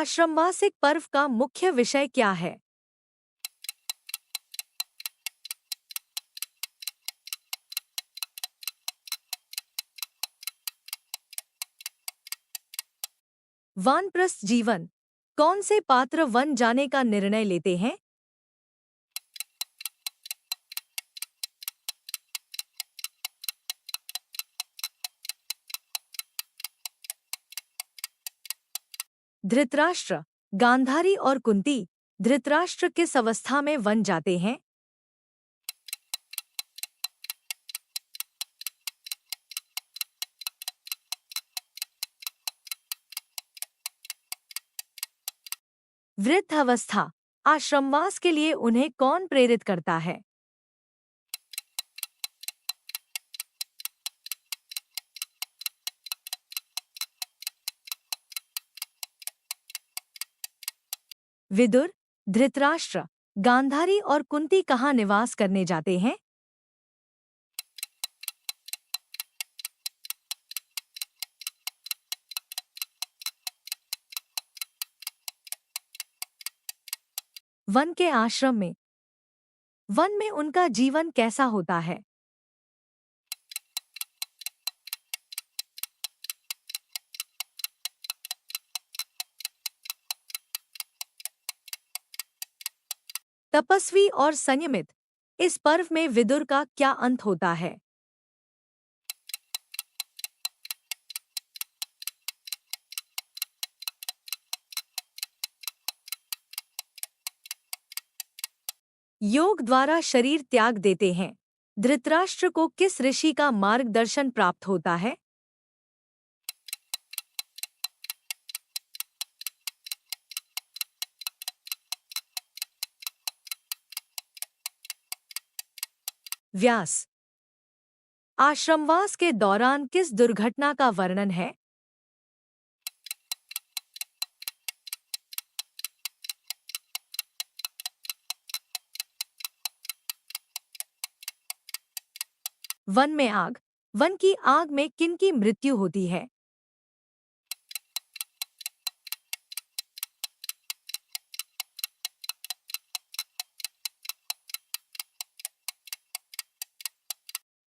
आश्रमवासिक पर्व का मुख्य विषय क्या है? वानप्रस्थ जीवन। कौन से पात्र वन जाने का निर्णय लेते हैं? धृतराष्ट्र। गांधारी और कुंती। धृतराष्ट्र किस अवस्था में वन जाते हैं? वृद्ध अवस्था। आश्रमवास के लिए उन्हें कौन प्रेरित करता है? विदुर। धृतराष्ट्र। गांधारी और कुंती कहाँ निवास करने जाते हैं? वन के आश्रम में। वन में उनका जीवन कैसा होता है? तपस्वी और संयमित। इस पर्व में विदुर का क्या अंत होता है? योग द्वारा शरीर त्याग देते हैं। धृतराष्ट्र को किस ऋषि का मार्गदर्शन प्राप्त होता है? व्यास। आश्रमवास के दौरान किस दुर्घटना का वर्णन है? वन में आग। वन की आग में किनकी मृत्यु होती है?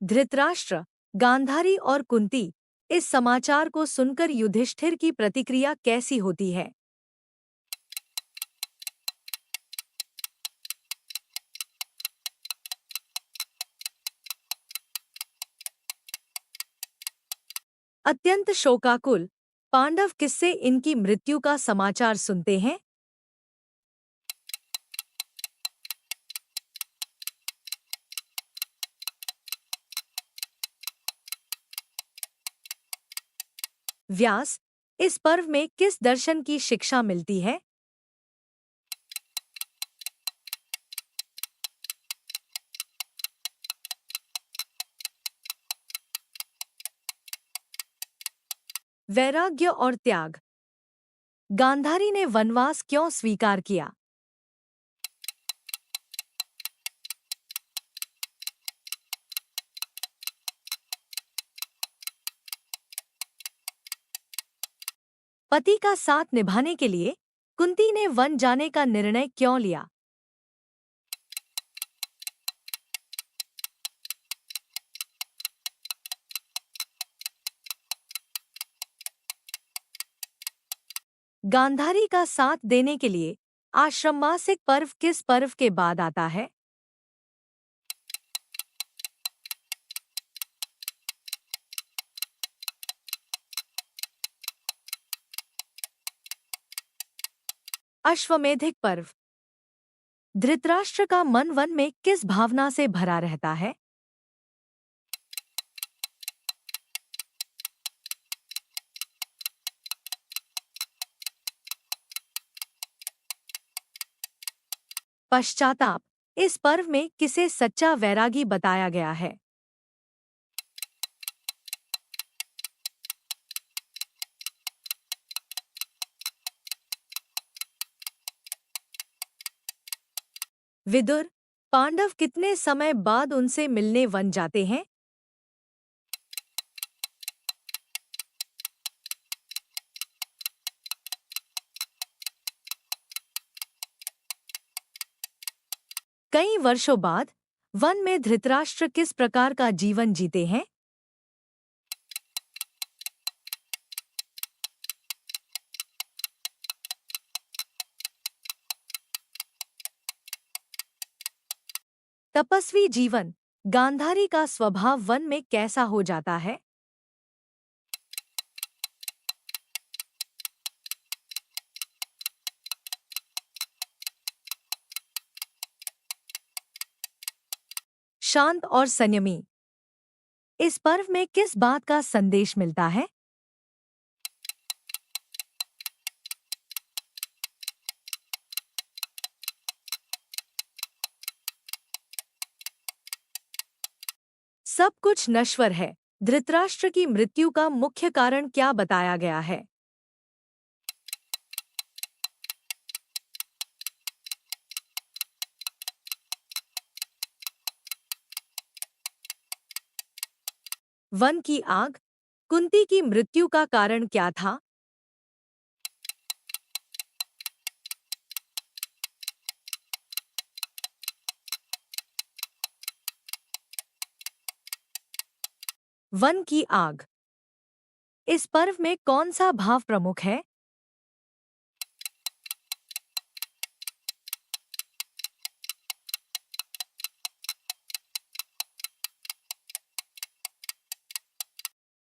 धृतराष्ट्र। गांधारी और कुंती। इस समाचार को सुनकर युधिष्ठिर की प्रतिक्रिया कैसी होती है? अत्यंत शोकाकुल। पांडव किससे इनकी मृत्यु का समाचार सुनते हैं? व्यास। इस पर्व में किस दर्शन की शिक्षा मिलती है? वैराग्य और त्याग। गांधारी ने वनवास क्यों स्वीकार किया? पति का साथ निभाने के लिए कुंती ने वन जाने का निर्णय क्यों लिया? गांधारी का साथ देने के लिए आश्रमवासिक पर्व किस पर्व के बाद आता है? अश्वमेधिक पर्व। धृतराष्ट्र का मन वन में किस भावना से भरा रहता है? पश्चाताप। इस पर्व में किसे सच्चा वैरागी बताया गया है? विदुर। पांडव कितने समय बाद उनसे मिलने वन जाते हैं? कई वर्षों बाद वन में धृतराष्ट्र किस प्रकार का जीवन जीते हैं? तपस्वी जीवन। गांधारी का स्वभाव वन में कैसा हो जाता है? शांत और संयमी। इस पर्व में किस बात का संदेश मिलता है? सब कुछ नश्वर है। धृतराष्ट्र की मृत्यु का मुख्य कारण क्या बताया गया है? वन की आग। कुंती की मृत्यु का कारण क्या था? वन की आग। इस पर्व में कौन सा भाव प्रमुख है?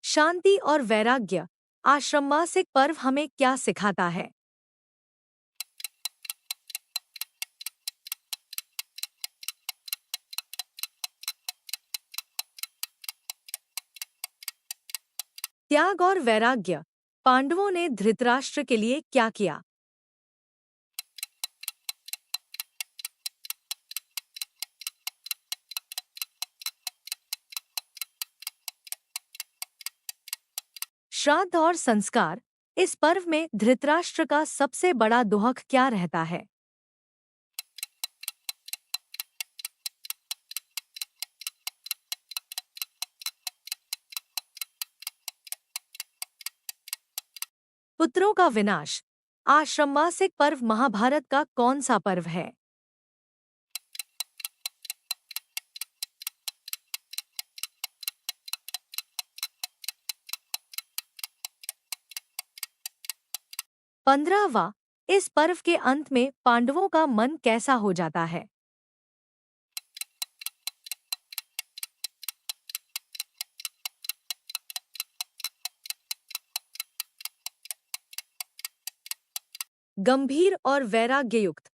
शांति और वैराग्य। आश्रमवासिक पर्व हमें क्या सिखाता है? त्याग और वैराग्य। पांडवों ने धृतराष्ट्र के लिए क्या किया? श्राद्ध और संस्कार। इस पर्व में धृतराष्ट्र का सबसे बड़ा दोहक क्या रहता है? पुत्रों का विनाश। आश्रमवासिक पर्व महाभारत का कौन सा पर्व है? पंद्रहवां। इस पर्व के अंत में पांडवों का मन कैसा हो जाता है? गंभीर और वैराग्ययुक्त।